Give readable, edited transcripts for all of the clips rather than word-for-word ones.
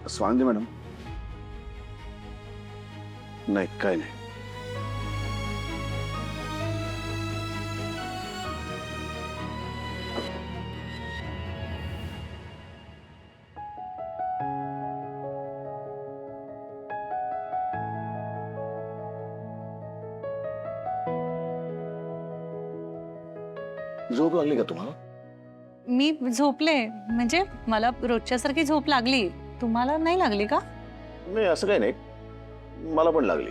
Swanandi madam, नाही काय नाही. झोप लागली का तुम्हाला? मी झोपले, म्हणजे मला रोजच्यासारखी झोप लागली. तुम्हाला नाही लागली का? नाही असं काही नाही, मला पण लागली.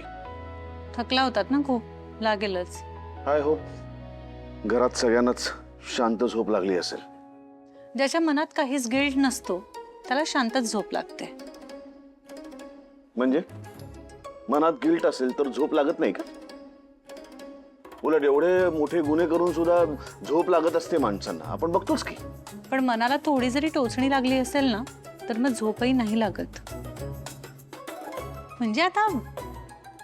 थकला होतात ना खूप, लागेलच. आय होप घरात सगळ्यांनाच शांत झोप लागली असेल. ज्याच्या मनात काहीच गिल्ट नसतो त्याला शांतच झोप लागते. म्हणजे मनात गिल्ट असेल तर झोप लागत नाही का? उलट एवढे मोठे गुन्हे करून सुद्धा झोप लागत असते माणसांना, आपण बघतोच की. पण मनाला थोडी जरी टोचणी लागली असेल ना तर मग झोपही नाही लागत. म्हणजे आता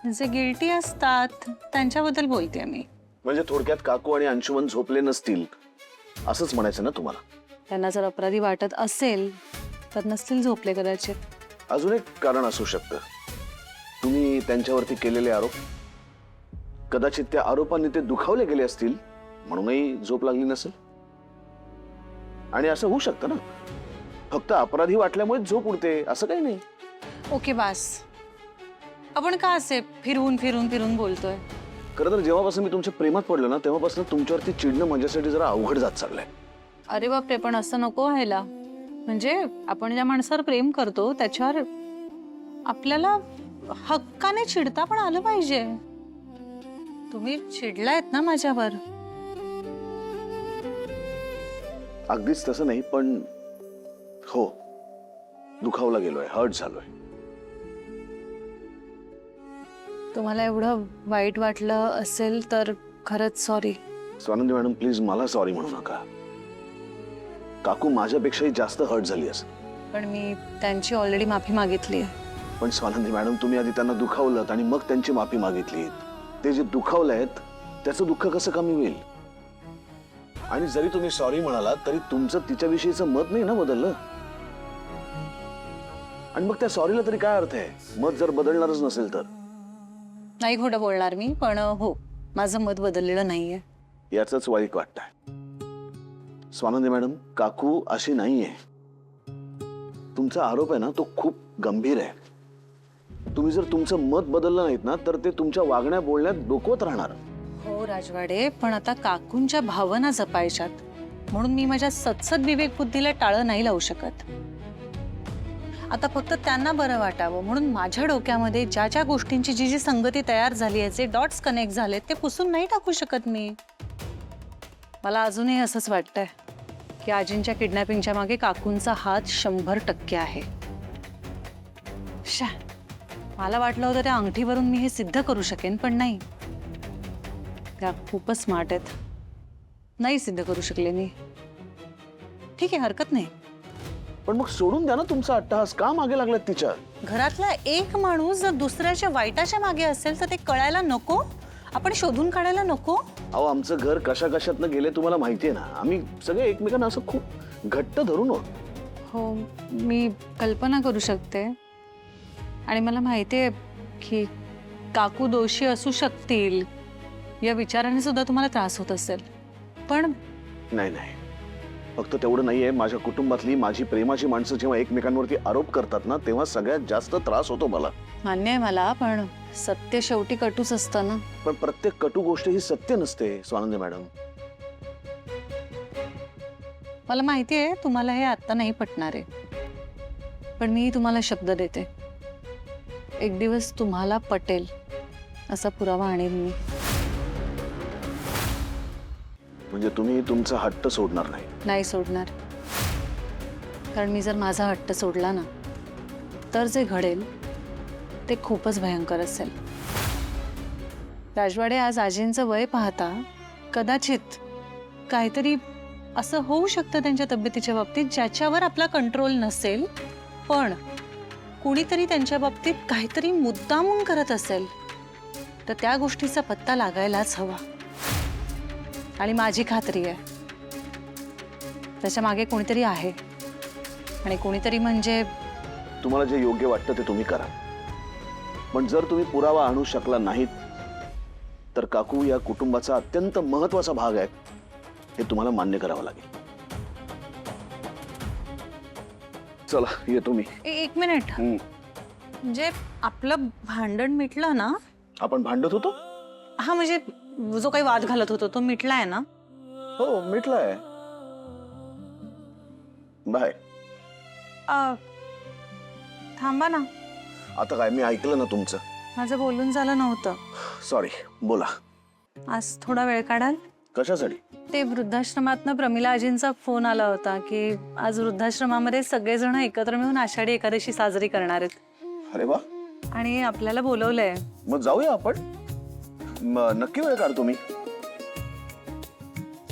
जे गिल्टी असतात त्यांच्याबद्दल बोलते मी. म्हणजे थोडक्यात काकू आणि अंशुमन झोपले नसतील असंच म्हणायचं ना तुम्हाला? त्यांना जर अपराधी वाटत असेल तर नसतील झोपले कदाचित. अजून एक कारण असू शकतं. तुम्ही त्यांच्यावरती केलेले आरोप, कदाचित त्या आरोपांनी ते दुखावले गेले असतील म्हणूनही झोप लागली नसेल. आणि असं होऊ शकतं ना, फक्त अपराधी वाटल्यामुळे झोप उडते असं काही नाही. ओके बास, आपण का असे फिरून फिरून फिरून बोलतोय? खरं तर जेव्हापासून मी तुमच्या प्रेमात पडलो ना तेव्हापासून तुमच्यावरती चिडणं माझ्यासाठी जरा अवघड जात चाललंय. अरे बापरे, पण असं नको व्हायला. म्हणजे आपण ज्या माणसावर प्रेम करतो त्याच्यावर आपल्याला हक्काने चिडता पण आलं पाहिजे. तुम्ही चिडलायत ना माझ्यावर? अगदीच तसं नाही, पण हो दुखावला गेलोय, हर्ट झालोय. तुम्हाला एवढं वाईट वाटलं असेल तर खरंच सॉरी. स्वानंदी मॅडम प्लीज मला सॉरी म्हणू नका. काकू माझ्यापेक्षाही जास्त हर्ट झाली असेल. पण मी त्यांची ऑलरेडी माफी मागितली आहे. पण स्वानंदी मॅडम तुम्ही आधी त्यांना दुखावलं आणि मग त्यांची माफी मागितली. ते जे दुखावलंयत त्याचं दुःख कसं कमी होईल? आणि जरी तुम्ही सॉरी म्हणालात तरी तुमचं तिच्याविषयीचं मत नाही ना बदललं. आणि मग त्या सॉरीला तरी काय अर्थ आहे, मत जर बदलणारच नसेल तर? नाही खोटं बोलणार मी, पण हो माझं मत बदललेलं नाहीये. याचंच वाईट वाटतंय. स्वानंदी मॅडम काकू अशी नाहीये. तुमचा आरोप आहे ना तो खूप गंभीर आहे. तुम्ही जर तुमचं मत बदललं नाहीत ना तर ते तुमच्या वागण्या बोलण्यात डोकवत राहणार. हो राजवाडे, पण आता काकूंच्या भावना जपायच्यात म्हणून मी माझ्या सत्सद विवेक बुद्धीला टाळं नाही लावू शकत. आता फक्त त्यांना बरं वाटावं म्हणून माझ्या डोक्यामध्ये ज्या ज्या गोष्टींची जी जी संगती तयार झाली आहे, जे डॉट्स कनेक्ट झाले ते पुसून नाही टाकू शकत मी. मला अजूनही असंच वाटतंय की आजींच्या किडनॅपिंगच्या मागे काकूंचा हात 100% आहे. मला वाटलं होतं त्या अंगठीवरून मी हे सिद्ध करू शकेन, पण नाही. त्या खूपच स्मार्ट आहेत, नाही सिद्ध करू शकले मी. ठीक आहे, हरकत नाही. पण मग सोडून द्या ना तुमचा अट्टहास. का मागे लागलात तिच्या? घरातला एक माणूस जर दुसऱ्याच्या वाईटाच्या मागे असेल तर ते कळायला नको? आपण शोधून काढायला नको? अहो आमचं घर कशा कशातनं गेले तुम्हाला माहिती आहे ना. आम्ही सगळे एकमेकांना असं खूप घट्ट धरून आहोत. हो मी कल्पना करू शकते आणि मला माहिती आहे की काकू दोषी असू शकतील या विचाराने सुद्धा तुम्हाला त्रास होत असेल. पण नाही नाही, फक्त तेवढं नाहीये. माझ्या कुटुंबातली माझी प्रेमाची माणसं जेव्हा एकमेकांवरती आरोप करतात ना तेव्हा सगळ्यात जास्त त्रास होतो मला. मान्य आहे मला, पण सत्य शेवटी कटूच असतं ना. पण प्रत्येक कटू गोष्ट ही सत्य नसते स्वानंदी मॅडम. मला माहिती आहे तुम्हाला हे आता नाही पटणार आहे, पण मी तुम्हाला शब्द देते, एक दिवस तुम्हाला पटेल असा पुरावा आणेन मी. म्हणजे तुम्ही तुमचा हट्ट सोडणार नाही? नाही सोडणार, कारण मी जर माझा हट्ट सोडला ना तर जे घडेल ते खूपच भयंकर असेल. राजवाडे, आज आजींचं वय पाहता कदाचित काहीतरी असं होऊ शकतं त्यांच्या तब्येतीच्या बाबतीत ज्याच्यावर आपला कंट्रोल नसेल, पण कुणीतरी त्यांच्या बाबतीत काहीतरी मुद्दामून करत असेल तर त्या गोष्टीचा पत्ता लागायलाच हवा. आणि माझी खात्री आहे त्याच्या मागे कोणीतरी आहे, आणि कोणीतरी म्हणजे तुम्हाला जे योग्य वाटतं ते तुम्ही करा, पण जर तुम्ही पुरावा आणू शकला नाहीत तर काकू या कुटुंबाचा अत्यंत महत्वाचा भाग आहे हे तुम्हाला मान्य करावं लागेल. चला येतो मी. एक मिनिट. म्हणजे आपलं भांडण मिटलं ना? आपण भांडत होतो? हा, म्हणजे जो काही वाद घालत होतो तो मिटलाय ना? हो मिटलाय. बाय. थांबा ना, आता काय, मी ऐकलं ना तुमचं. माझं बोलून झालं नव्हतं. सॉरी, बोला. आज थोडा वेळ काढाल? कशासाठी? ते वृद्धाश्रमातनं प्रमिला आजींचा फोन आला होता की आज वृद्धाश्रमामध्ये सगळेजण एकत्र मिळून आषाढी एकादशी साजरी करणार आहेत. अरे वा. आणि आपल्याला बोलवलंय. मग जाऊया आपण. नक्की वेळ काढतो मी.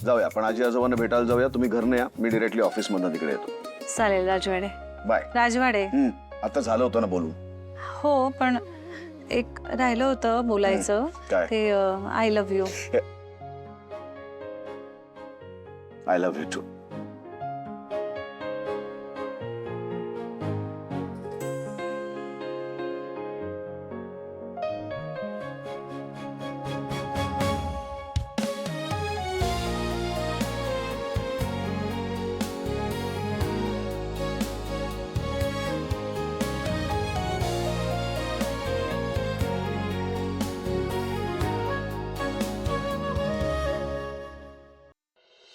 जाऊया आपण, आजी आजोबांना भेटायला जाऊया. तुम्ही घरनं या, मी डिरेक्टली ऑफिस मधनं तिकडे येतो. चालेल राजवाडे. बाय. राजवाडे. आता झालं होतं ना बोलून. हो, पण एक राहिलं होतं बोलायचं. काय? ते I love you. I love you too.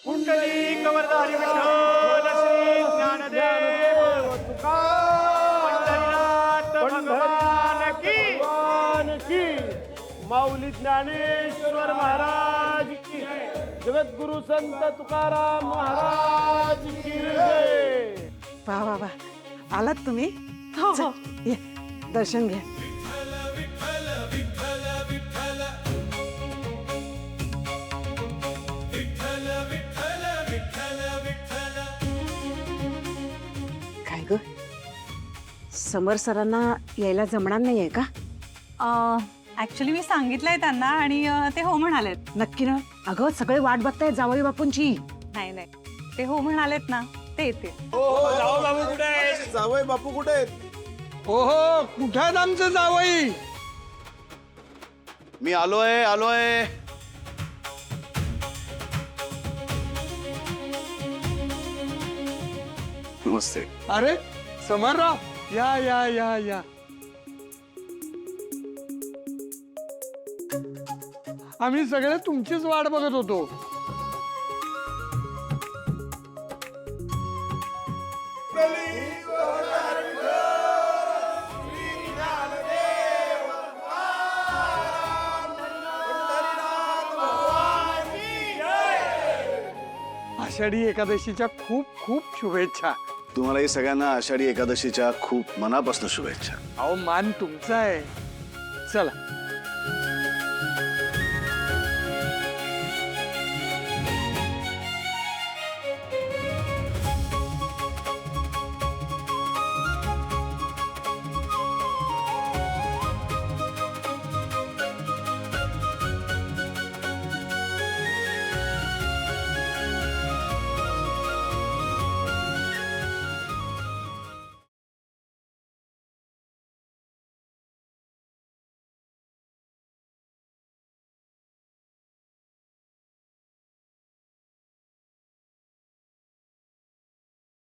कुंडली कवरधारी विठ्ठल श्री ज्ञानदेव पंढरीनाथ भगवान की माऊली ज्ञानेश्वर महाराज की जगद्गुरु संत तुकाराम महाराज की जय. वा वा वा, आलात तुम्ही? हो हो. ये, दर्शन घ्या. काय ग, समर सरांना यायला जमणार नाहीये का? ऍक्च्युली मी सांगितलंय त्यांना आणि ते हो म्हणालेत. नक्की ना? अगं सगळे वाट बघतायत जावई बापूंची. नाही नाही, ते हो म्हणालेत ना, ते येते. जावई बापू कुठे आहेत? ओहो, कुठे आहेत आमचं जावई? मी आलोय आलोय. नमस्ते. अरे समरराव, या या या या. आम्ही सगळे तुमचीच वाट बघत होतो. आषाढी एकादशीच्या खूप खूप शुभेच्छा. तुम्हालाही सगळ्यांना आषाढी एकादशीच्या खूप मनापासून शुभेच्छा. अहो मान तुमचा आहे. चला